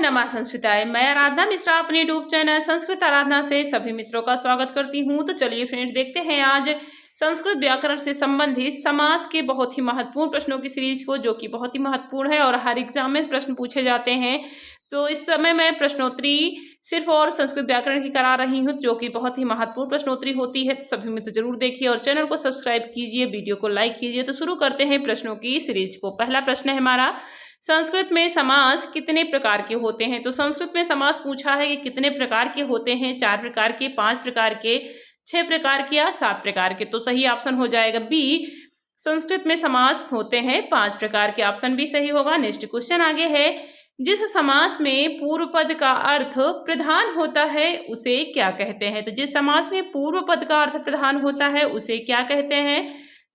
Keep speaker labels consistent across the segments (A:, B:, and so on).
A: नमः संस्कृताय। मैं आराधना मिश्रा अपने यूट्यूब चैनल संस्कृत आराधना से सभी मित्रों का स्वागत करती हूँ। तो चलिए फ्रेंड्स, देखते हैं आज संस्कृत व्याकरण से संबंधित समास के बहुत ही महत्वपूर्ण प्रश्नों की सीरीज को, जो कि बहुत ही महत्वपूर्ण है और हर एग्जाम में प्रश्न पूछे जाते हैं। तो इस समय मैं प्रश्नोत्तरी सिर्फ और संस्कृत व्याकरण की करा रही हूँ, जो कि बहुत ही महत्वपूर्ण प्रश्नोत्तरी होती है। सभी मित्र जरूर देखिए और चैनल को सब्सक्राइब कीजिए, वीडियो को लाइक कीजिए। तो शुरू करते हैं प्रश्नों की सीरीज को। पहला प्रश्न है हमारा, संस्कृत में समास कितने प्रकार के होते हैं। तो संस्कृत में समास पूछा है कि कितने प्रकार के होते हैं। 4 प्रकार के, 5 प्रकार के, 6 प्रकार के या 7 प्रकार के। तो सही ऑप्शन हो जाएगा बी, संस्कृत में समास होते हैं 5 प्रकार के। ऑप्शन बी सही होगा। नेक्स्ट क्वेश्चन आगे है, जिस समास में पूर्व पद का अर्थ प्रधान होता है उसे क्या कहते हैं। तो जिस समास में पूर्व पद का अर्थ प्रधान होता है उसे क्या कहते हैं।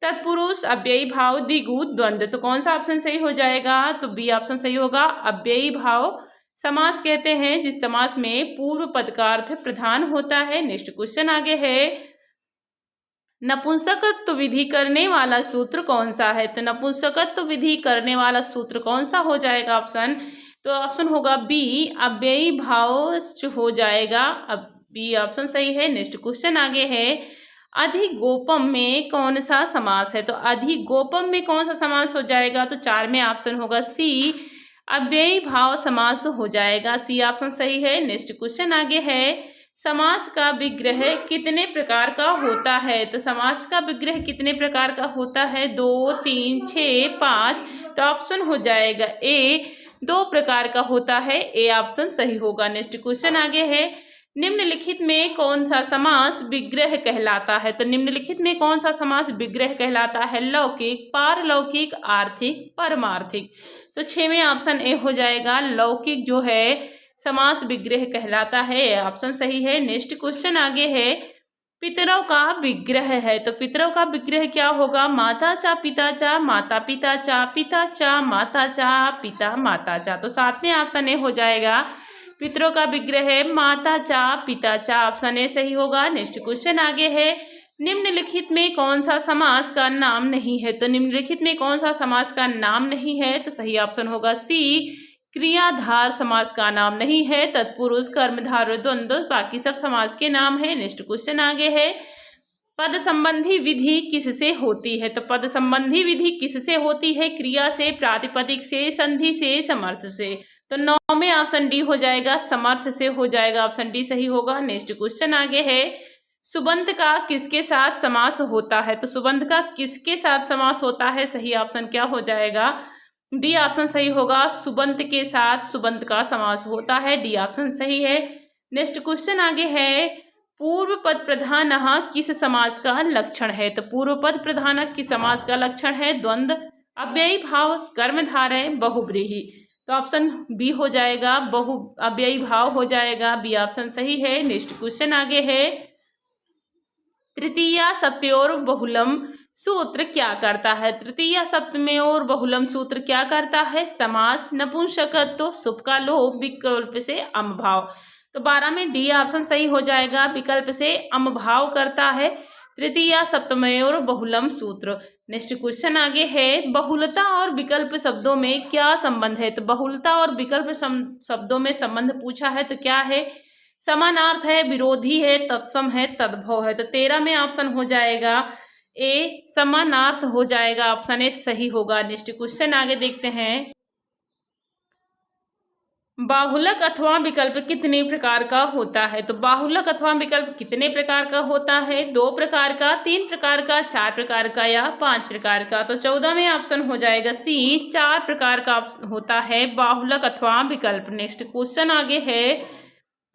A: तत्पुरुष, अव्ययी भाव, द्विगु, द्वंद्व। तो कौन सा ऑप्शन सही हो जाएगा। तो बी ऑप्शन सही होगा। अव्ययी भाव समास कहते हैं जिस समास में पूर्व पद का अर्थ प्रधान होता है। नेक्स्ट क्वेश्चन आगे है, नपुंसकत्व विधि करने वाला सूत्र कौन सा है। तो नपुंसकत्व विधि करने वाला सूत्र कौन सा हो जाएगा ऑप्शन। तो ऑप्शन होगा बी, अव्ययी भाव हो जाएगा। अब बी ऑप्शन सही है। नेक्स्ट क्वेश्चन आगे है, अधिगोपम में कौन सा समास है। तो अधिगोपम में कौन सा समास हो जाएगा। तो 4 में ऑप्शन होगा सी, अव्ययी भाव समास हो जाएगा। सी ऑप्शन सही है। नेक्स्ट क्वेश्चन आगे है, समास का विग्रह कितने प्रकार का होता है। तो समास का विग्रह कितने प्रकार का होता है। 2, 3, 6, 5। तो ऑप्शन हो जाएगा ए, 2 प्रकार का होता है। ए ऑप्शन सही होगा। नेक्स्ट क्वेश्चन आगे है, निम्नलिखित में कौन सा समास विग्रह कहलाता है। तो निम्नलिखित में कौन सा समास विग्रह कहलाता है। लौकिक, पारलौकिक, आर्थिक, परमार्थिक। तो 6 में ऑप्शन ए हो जाएगा। लौकिक जो है समास विग्रह कहलाता है। ऑप्शन सही है। नेक्स्ट क्वेश्चन आगे है, पितरों का विग्रह है। तो पितरों का विग्रह क्या होगा। माता चा पिता चा, माता पिता चा, पिता चा माता चा, पिता माता चा। तो 7 में ऑप्शन ए हो जाएगा। पितरों का विग्रह है माता चा पिता चा। ऑप्शन ए सही होगा। नेक्स्ट क्वेश्चन आगे है, निम्नलिखित में कौन सा समास का नाम नहीं है। तो निम्नलिखित में कौन सा समास का नाम नहीं है। तो सही ऑप्शन होगा सी, क्रियाधार समास का नाम नहीं है। तत्पुरुष, कर्मधारय, द्वंद्व, बाकी सब समास के नाम है। नेक्स्ट क्वेश्चन आगे है, पद संबंधी विधि किससे होती है। तो पद संबंधी विधि किससे होती है। क्रिया से, प्रातिपदिक से, संधि से, समर्थ से। तो 9 में ऑप्शन डी हो जाएगा। समर्थ से हो जाएगा। ऑप्शन डी सही होगा। नेक्स्ट क्वेश्चन आगे है, सुबंत का किसके साथ समास होता है। तो सुबंत का किसके साथ समास होता है। सही ऑप्शन क्या हो जाएगा। डी ऑप्शन सही होगा। सुबंत के साथ सुबंत का समास होता है। डी ऑप्शन सही है। नेक्स्ट क्वेश्चन आगे है, पूर्व पद प्रधान किस समास का लक्षण है। तो पूर्व पद प्रधान किस समास का लक्षण है। द्वंद्व, अव्ययी भाव, कर्मधारय, बहुव्रीहि। तो ऑप्शन बी हो जाएगा। बहु अव्ययी भाव हो जाएगा। बी ऑप्शन सही है। नेक्स्ट क्वेश्चन आगे है, तृतीया सप्तयोर बहुलम सूत्र क्या करता है। तृतीया सप्तमी और बहुलम सूत्र क्या करता है। समास, नपुंसकत्व, सुप का लोप, विकल्प से अम भाव। तो 12 में डी ऑप्शन सही हो जाएगा। विकल्प से अम भाव करता है तृतीया सप्तमी और बहुलम सूत्र। नेक्स्ट क्वेश्चन आगे है, बहुलता और विकल्प शब्दों में क्या संबंध है। तो बहुलता और विकल्प शब्दों में संबंध पूछा है तो क्या है। समानार्थ है, विरोधी है, तत्सम है, तद्भव है। तो 13 में ऑप्शन हो जाएगा ए, समानार्थ हो जाएगा। ऑप्शन ए सही होगा। नेक्स्ट क्वेश्चन आगे देखते हैं, बाहुलक अथवा विकल्प कितने प्रकार का होता है। तो बाहुलक अथवा विकल्प कितने प्रकार का होता है। 2 प्रकार का, 3 प्रकार का, 4 प्रकार का या 5 प्रकार का। तो 14 में ऑप्शन हो जाएगा सी, 4 प्रकार का होता है बाहुलक अथवा विकल्प। नेक्स्ट क्वेश्चन आगे है,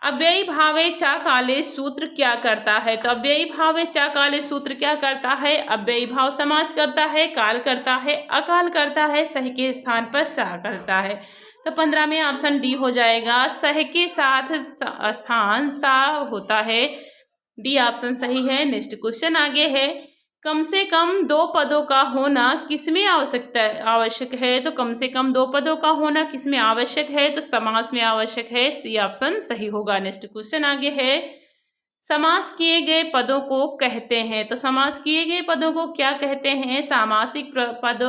A: अव्ययी भावे चा काले सूत्र क्या करता है। तो अव्ययी भावे चा काले सूत्र क्या करता है। अव्ययी भाव समास करता है, काल करता है, अकाल करता है, सह के स्थान पर सा करता है। तो 15 में ऑप्शन डी हो जाएगा। सह के साथ स्थान सा होता है। डी ऑप्शन सही है। नेक्स्ट क्वेश्चन आगे है, कम से कम 2 पदों का होना किसमें आवश्यक है। तो कम से कम 2 पदों का होना किसमें आवश्यक है। तो समास में आवश्यक है। सी ऑप्शन सही होगा। नेक्स्ट क्वेश्चन आगे है, समास किए गए पदों को कहते हैं। तो समास किए गए पदों को क्या कहते हैं। सामासिक पद,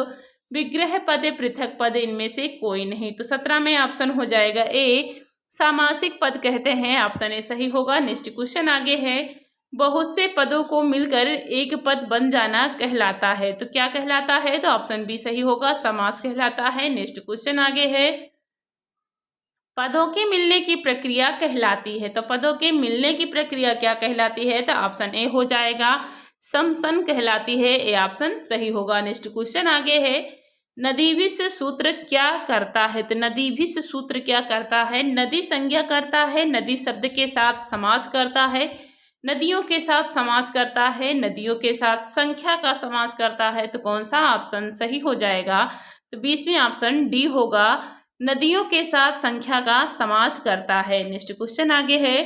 A: विग्रह पद पृथक पद इनमें से कोई नहीं। तो 17 में ऑप्शन हो जाएगा ए, सामासिक पद कहते हैं, ऑप्शन ए सही होगा। नेक्स्ट क्वेश्चन आगे है, बहुत से पदों को मिलकर एक पद बन जाना कहलाता है। तो क्या कहलाता है? तो ऑप्शन बी सही होगा, समास कहलाता है। नेक्स्ट क्वेश्चन आगे है, पदों के मिलने की प्रक्रिया कहलाती है। तो पदों के मिलने की प्रक्रिया क्या कहलाती है? तो ऑप्शन ए हो जाएगा, समसन कहलाती है। ए ऑप्शन सही होगा। नेक्स्ट क्वेश्चन आगे है, नदीभिस सूत्र क्या करता है? तो नदीभिस सूत्र क्या करता है? नदी संज्ञा करता है, नदी शब्द के साथ समास करता है, नदियों के साथ समास करता है, नदियों के साथ संख्या का समास करता है। तो कौन सा ऑप्शन सही हो जाएगा? तो 20वें ऑप्शन डी होगा, नदियों के साथ संख्या का समास करता है। नेक्स्ट क्वेश्चन आगे है,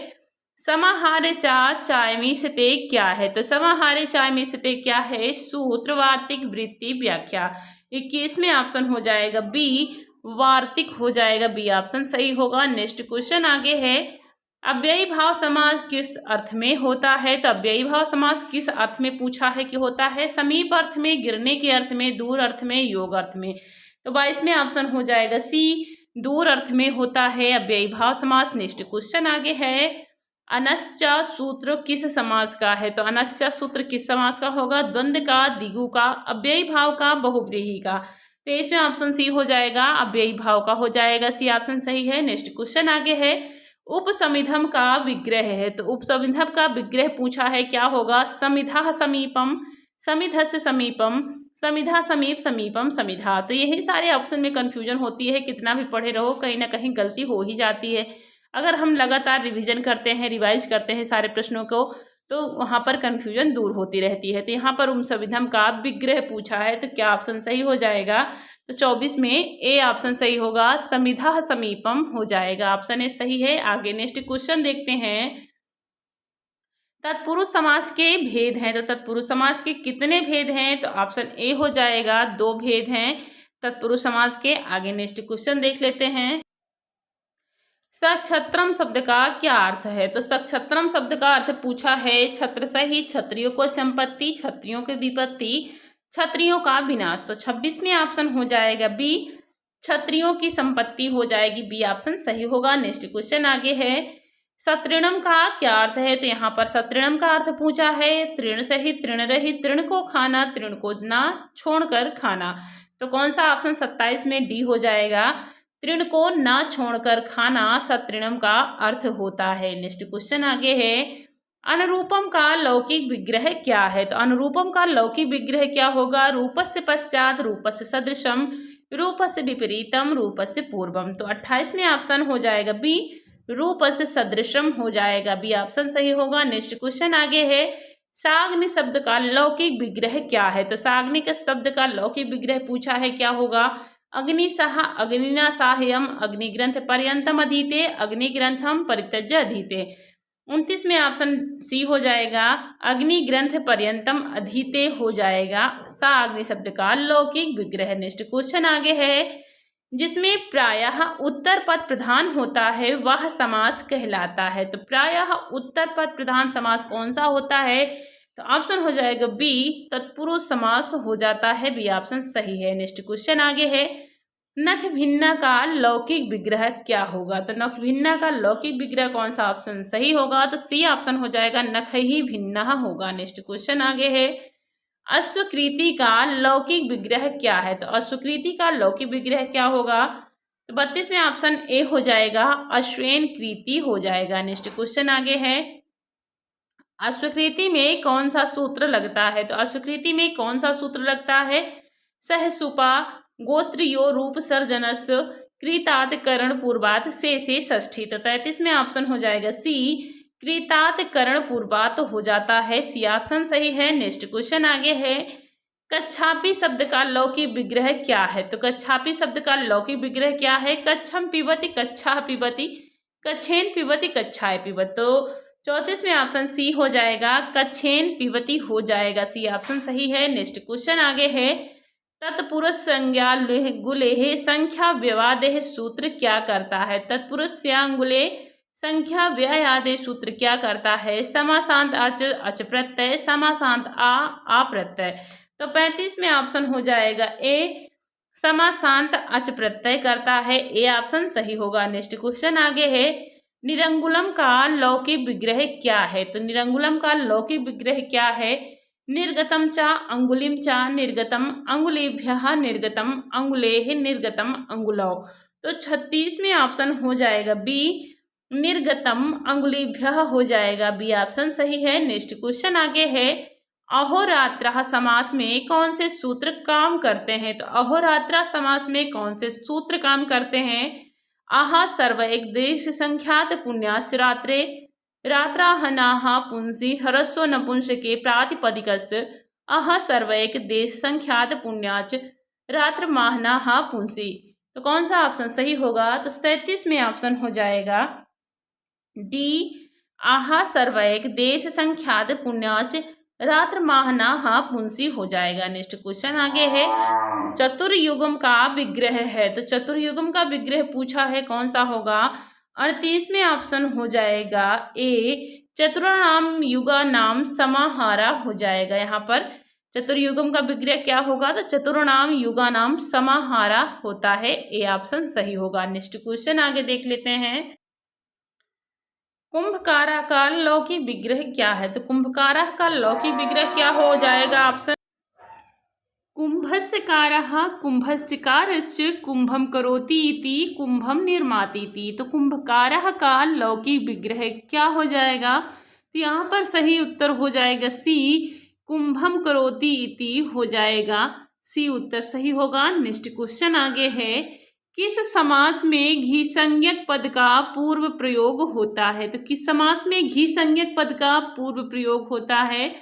A: समाहार चा चाय मिशते क्या है? तो समाहार चाय मिशते क्या है? सूत्र, वार्तिक, वृत्ति, व्याख्या। 21वें ऑप्शन हो जाएगा बी, वार्तिक हो जाएगा। बी ऑप्शन सही होगा। नेक्स्ट क्वेश्चन आगे है, अव्ययी भाव समास किस अर्थ में होता है? तो अव्ययी भाव समास किस अर्थ में पूछा है कि होता है? समीप अर्थ में, गिरने के अर्थ में, दूर अर्थ में, योग अर्थ में। तो 22वें ऑप्शन हो जाएगा सी, दूर अर्थ में होता है अव्ययी भाव समास। नेक्स्ट क्वेश्चन आगे है, अनश्चा सूत्र किस समास का है? तो अनश्चा सूत्र किस समास का होगा? द्वंद्व का, द्विगु का, अव्ययी भाव का, बहुव्रीहि का। 23वें ऑप्शन सी हो जाएगा, अव्ययी भाव का हो जाएगा। सी ऑप्शन सही है। नेक्स्ट क्वेश्चन आगे है, उपसमिधम का विग्रह है। तो उपसमिधम का विग्रह पूछा है, क्या होगा? समिधा समीपम, समिधस्य समीपम, समिधा समीप, समीपम समिधा। तो यही सारे ऑप्शन में कंफ्यूजन होती है, कितना भी पढ़े रहो कहीं ना कहीं गलती हो ही जाती है। अगर हम लगातार रिवीजन करते हैं, रिवाइज करते हैं सारे प्रश्नों को, तो वहाँ पर कंफ्यूजन दूर होती रहती है। तो यहाँ पर उपसमिधम का विग्रह पूछा है, तो क्या ऑप्शन सही हो जाएगा? तो 24 में ए ऑप्शन सही होगा, समिधा समीपम हो जाएगा। ऑप्शन ए सही है। आगे नेक्स्ट क्वेश्चन देखते हैं, तत्पुरुष समास के भेद हैं। तो तत्पुरुष समास के कितने भेद हैं? तो ऑप्शन ए हो जाएगा, 2 भेद हैं तत्पुरुष समास के। आगे नेक्स्ट क्वेश्चन देख लेते हैं, सक्षत्रम शब्द का क्या अर्थ है? तो सक्षत्रम शब्द का अर्थ पूछा है, छत्र सहित क्षत्रियों को संपत्ति, क्षत्रियों की विपत्ति, क्षत्रियों का विनाश। तो 26वें ऑप्शन हो जाएगा बी, क्षत्रियों की संपत्ति हो जाएगी। बी ऑप्शन सही होगा। नेक्स्ट क्वेश्चन आगे है, सतृणम का क्या अर्थ है? तो यहाँ पर सतृणम का अर्थ पूछा है, तृण सहित, तृण रहित, तृण को खाना, तृण को ना छोड़कर खाना। तो कौन सा ऑप्शन 27 में डी हो जाएगा, तृण को ना छोड़कर खाना सतृणम का अर्थ होता है। नेक्स्ट क्वेश्चन आगे है, अनुरूपम का लौकिक विग्रह क्या है? तो अनुरूपम का लौकिक विग्रह क्या होगा? रूपस्य पश्चात, रूपस्य सदृशम, रूपस्य विपरीतम, रूपस्य पूर्वम। तो 28वें ऑप्शन हो जाएगा बी, रूपस्य सदृशम हो जाएगा। बी ऑप्शन सही होगा। नेक्स्ट क्वेश्चन आगे है, साग्नि शब्द का लौकिक विग्रह क्या है? तो साग्नि के शब्द का लौकिक विग्रह पूछा है, क्या होगा? अग्निसह, अग्निना साह्यम, अग्निग्रंथ पर्यंतम अधीते, अग्निग्रंथम परित्यज्य अधीते। 29वें ऑप्शन सी हो जाएगा, अग्निग्रंथ पर्यंतम अधीते हो जाएगा साग्नि शब्द का लौकिक विग्रह। नेक्स्ट क्वेश्चन आगे है, जिसमें प्रायः उत्तर पद प्रधान होता है वह समास कहलाता है। तो प्रायः उत्तर पद प्रधान समास कौन सा होता है? तो ऑप्शन हो जाएगा बी, तत्पुरुष समास हो जाता है। बी ऑप्शन सही है। नेक्स्ट क्वेश्चन आगे है, नख भिन्ना का लौकिक विग्रह क्या होगा? तो नख भिन्ना का लौकिक विग्रह कौन सा ऑप्शन सही होगा? तो सी ऑप्शन हो जाएगा, नख ही भिन्ना होगा। नेक्स्ट क्वेश्चन आगे है, अश्वकृति का लौकिक विग्रह क्या है? तो अश्वकृति का लौकिक विग्रह क्या होगा? तो 32वें ऑप्शन ए हो जाएगा, अश्वेन कृति हो जाएगा। नेक्स्ट क्वेश्चन आगे है, अश्वकृति में कौन सा सूत्र लगता है? तो अश्वकृति में कौन सा सूत्र लगता है? सहसुपा गोस्त्रियो रूप सर्जनस कृतात करण पूर्वात से षष्ठी। तो 33वें ऑप्शन हो जाएगा सी, कृतात करण पूर्वात हो जाता है। सी ऑप्शन सही है। नेक्स्ट क्वेश्चन आगे है, कच्छापी शब्द का लौकिक विग्रह क्या है? तो कच्छापी शब्द का लौकिक विग्रह क्या है? कच्छम पिबती, कच्छा पिबती, कच्छेन पिबती, कच्छाय पिबत। तो 34वें ऑप्शन सी हो जाएगा, कच्छेन पिबती हो जाएगा। सी ऑप्शन सही है। नेक्स्ट क्वेश्चन आगे है, तत्पुरुष संज्ञा गुलेह संख्या व्यवादेह सूत्र क्या करता है? तत्पुरुष संज्ञा संख्या व्ययादेह सूत्र क्या करता है? समासांत अच, अच प्रत्यय, समासांत आ प्रत्यय। तो 35वें ऑप्शन हो जाएगा ए, समासांत अच प्रत्यय करता है। ए ऑप्शन सही होगा। नेक्स्ट क्वेश्चन आगे है, निरंगुलम का लौकिक विग्रह क्या है? तो निरंगुलम का लौकिक विग्रह क्या है? निर्गतम च अंगुलिम च निर्गतम अंगुलेभ्यः निर्गतम अंगुलेः निर्गतम अंगुलौ। तो 36 में ऑप्शन हो जाएगा बी, निर्गतम अंगुलीभ्यः हो जाएगा। बी ऑप्शन सही है। नेक्स्ट क्वेश्चन आगे है, अहोरात्र समास में कौन से सूत्र काम करते हैं? तो अहोरात्र समास में कौन से सूत्र काम करते हैं? आह सर्वैक देश संख्यात पुण्यास्य रात्रे रात्राहनाः पुंसि ह्रस्व नपुंसके प्रातिपदिकस्य अह सर्वैक देश संख्यात पुण्याच रात्रमाहनाः पुंसि। तो कौन सा ऑप्शन सही होगा? तो 37 में ऑप्शन हो जाएगा डी, आह सर्वैक देश संख्यात पुण्याच रात्रमाहनाः पुंसि हो जाएगा। नेक्स्ट क्वेश्चन आगे है, चतुर्युगम का विग्रह है। तो चतुर्युगम का विग्रह पूछा है, कौन सा होगा? 38 में ऑप्शन हो जाएगा ए, चतुर्णाम युगा नाम समाहारा हो जाएगा। यहाँ पर चतुर्युगम का विग्रह क्या होगा? तो चतुर्णाम युगा नाम समाहारा होता है। ए ऑप्शन सही होगा। नेक्स्ट क्वेश्चन आगे देख लेते हैं, कुंभकारा का लौकिक विग्रह क्या है? तो कुंभकारा का लौकिक विग्रह क्या हो जाएगा? ऑप्शन कुंभस्यकारः कुंभस्यकारस्य कुंभम करोति इति कुंभम निर्माति इति। तो कुंभकारः का लौकिक विग्रह क्या हो जाएगा? तो यहाँ पर सही उत्तर हो जाएगा सी, कुंभम करोति इति हो जाएगा। सी उत्तर सही होगा। नेक्स्ट क्वेश्चन आगे है, किस समास में घी संज्ञक पद का पूर्व प्रयोग होता है? तो किस समास में घी संज्ञक पद का पूर्व प्रयोग होता है?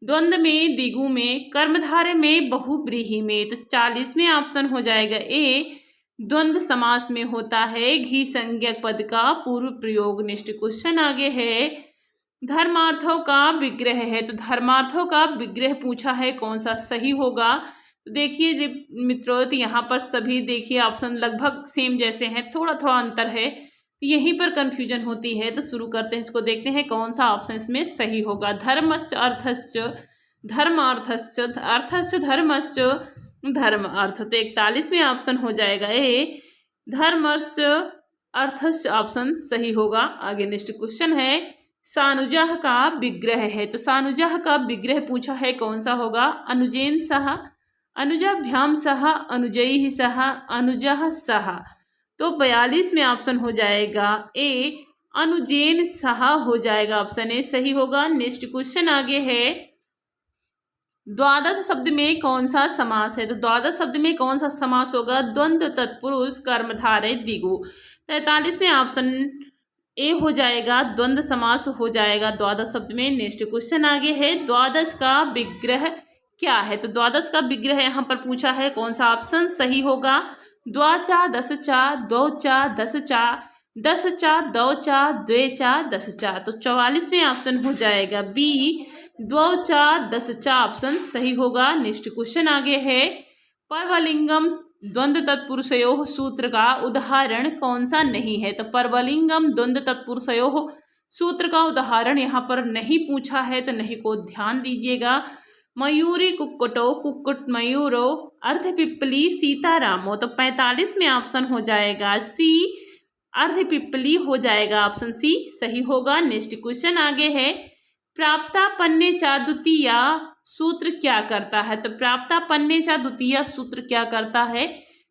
A: द्वंद्व में, द्विगु में, कर्मधारय में, बहुव्रीहि में। तो 40 में ऑप्शन हो जाएगा ए, द्वंद्व समास में होता है घी संज्ञक पद का पूर्व प्रयोग। नेक्स्ट क्वेश्चन आगे है, धर्मार्थों का विग्रह है। तो धर्मार्थों का विग्रह पूछा है, कौन सा सही होगा? तो देखिए मित्रों, तो यहाँ पर सभी देखिए ऑप्शन लगभग सेम जैसे हैं, थोड़ा थोड़ा अंतर है, यहीं पर कंफ्यूजन होती है। तो शुरू करते हैं, इसको देखते हैं कौन सा ऑप्शन इसमें सही होगा। धर्मस्य अर्थस्य धर्मार्थस्य अर्थस्य धर्मस्य धर्म अर्थ। तो 41 में ऑप्शन हो जाएगा ए, धर्मस्य अर्थस्य ऑप्शन सही होगा। आगे नेक्स्ट क्वेश्चन है, सानुजः का विग्रह है। तो सानुजः का विग्रह पूछा है, कौन सा होगा? अनुजेन सह, अनुजाभ्याम सह, अनुजैः सह, अनुजः सह। तो 42 में ऑप्शन हो जाएगा ए, अनुजेन सह हो जाएगा। ऑप्शन ए सही होगा। नेक्स्ट क्वेश्चन आगे है, द्वादश शब्द में कौन सा समास है? तो द्वादश शब्द में कौन सा समास होगा? द्वंद्व, तत्पुरुष, कर्मधारय, द्विगु। 43 में ऑप्शन ए हो जाएगा, द्वंद्व समास हो जाएगा द्वादश शब्द में। नेक्स्ट क्वेश्चन आगे है, द्वादश का विग्रह क्या है? तो द्वादश का विग्रह यहाँ पर पूछा है, कौन सा ऑप्शन सही होगा? द्वाचा दशचा द्वौचा दशचा दशचा दौचा द्वेचा दशचा। तो 44 में ऑप्शन हो जाएगा बी, द्वौचा दशचा ऑप्शन सही होगा। नेक्स्ट क्वेश्चन आगे है, पर्वलिंगम द्वंद्व तत्पुरुषयोः सूत्र का उदाहरण कौन सा नहीं है? तो पर्वलिंगम द्वंद्व तत्पुरुषयोः सूत्र का उदाहरण यहाँ पर नहीं पूछा है, तो नहीं को ध्यान दीजिएगा। मयूरी कुक्कुटो कुक्कुट मयूरो अर्धपिप्पली सीतारामो। तो 45 में ऑप्शन हो जाएगा सी, अर्धपिप्पली हो जाएगा। ऑप्शन सी सही होगा। नेक्स्ट क्वेश्चन आगे है, प्राप्तापन्ने चा द्वितीया सूत्र क्या करता है? तो प्राप्तापन्ने चा द्वितीया सूत्र क्या करता है?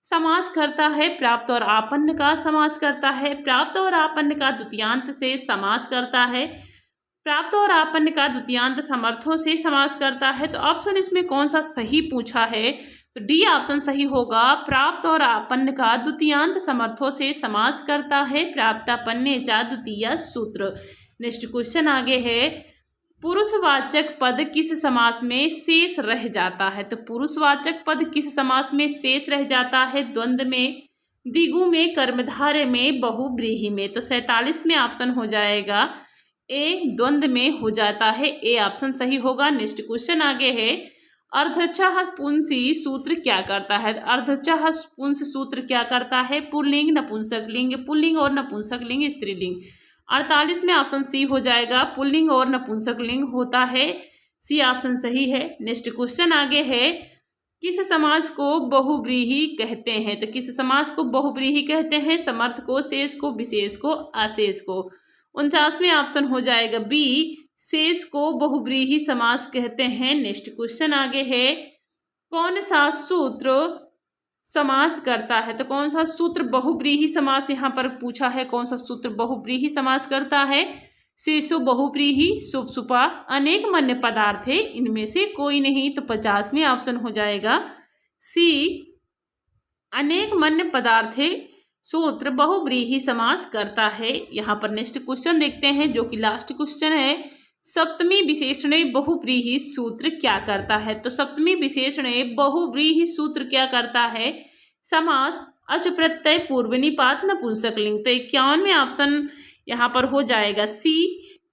A: समास करता है, प्राप्त और आपन्न का समास करता है, प्राप्त और आपन्न का द्वितीयांत से समास करता है, प्राप्त और आपन्न का द्वितीयांत समर्थों से समास करता है। तो ऑप्शन इसमें कौन सा सही पूछा है? तो डी ऑप्शन सही होगा, प्राप्त और आपन्न का द्वितीयांत समर्थों से समास करता है, प्राप्तापन्ने चा द्वितीया सूत्र। नेक्स्ट क्वेश्चन आगे है, पुरुषवाचक पद किस समास में शेष रह जाता है? तो पुरुषवाचक पद किस समास में शेष रह जाता है? द्वंद्व में, द्विगु में, कर्मधारय में, बहुव्रीहि में। तो 47 में ऑप्शन हो जाएगा ए, द्वंद्व में हो जाता है। ए ऑप्शन सही होगा। नेक्स्ट क्वेश्चन आगे है, अर्धचः पुंसी सूत्र क्या करता है? अर्धचः पुंस सूत्र क्या करता है? पुल्लिंग, नपुंसक लिंग, पुल्लिंग और नपुंसक लिंग, स्त्रीलिंग। 48 में ऑप्शन सी हो जाएगा, पुल्लिंग और नपुंसक लिंग होता है। सी ऑप्शन सही है। नेक्स्ट क्वेश्चन आगे है, किस समास को बहुव्रीहि कहते हैं? तो किस समास को बहुव्रीहि कहते हैं? समर्थ को, शेष को, विशेष को, अशेष को। 49वें ऑप्शन हो जाएगा बी, शेष को बहुव्रीहि समास कहते हैं। नेक्स्ट क्वेश्चन आगे है, कौन सा सूत्र समास करता है? तो कौन सा सूत्र बहुव्रीहि समास यहाँ पर पूछा है, कौन सा सूत्र बहुव्रीहि समास करता है? शेषो बहुव्रीहि, शुभ शुपा, अनेक मन्य पदार्थ है, इनमें से कोई नहीं। तो 50वें ऑप्शन हो जाएगा सी, अनेक मन्य पदार्थ है सूत्र बहुव्रीहि समास करता है। यहाँ पर नेक्स्ट क्वेश्चन देखते हैं जो कि लास्ट क्वेश्चन है, सप्तमी विशेषणे बहुव्रीहि सूत्र क्या करता है? तो सप्तमी विशेषणे बहुव्रीहि सूत्र क्या करता है? समास, अच प्रत्यय, पूर्व निपात, नपुंसक लिंग। तो 51वें ऑप्शन यहाँ पर हो जाएगा सी,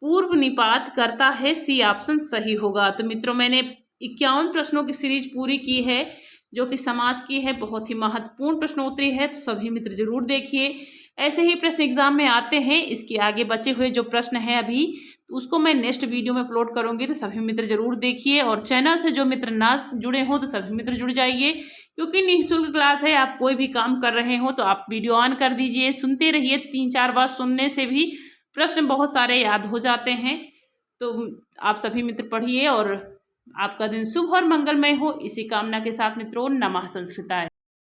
A: पूर्व निपात करता है। सी ऑप्शन सही होगा। तो मित्रों मैंने 51 प्रश्नों की सीरीज पूरी की है जो कि समास की है, बहुत ही महत्वपूर्ण प्रश्नोत्तरी है, तो सभी मित्र जरूर देखिए। ऐसे ही प्रश्न एग्जाम में आते हैं, इसके आगे बचे हुए जो प्रश्न हैं अभी तो उसको मैं नेक्स्ट वीडियो में अपलोड करूंगी, तो सभी मित्र जरूर देखिए। और चैनल से जो मित्र ना जुड़े हों तो सभी मित्र जुड़ जाइए, क्योंकि निःशुल्क क्लास है। आप कोई भी काम कर रहे हो तो आप वीडियो ऑन कर दीजिए, सुनते रहिए। 3-4 बार सुनने से भी प्रश्न बहुत सारे याद हो जाते हैं। तो आप सभी मित्र पढ़िए और आपका दिन शुभ और मंगलमय हो, इसी कामना के साथ मित्रों, नमः संस्कृताय।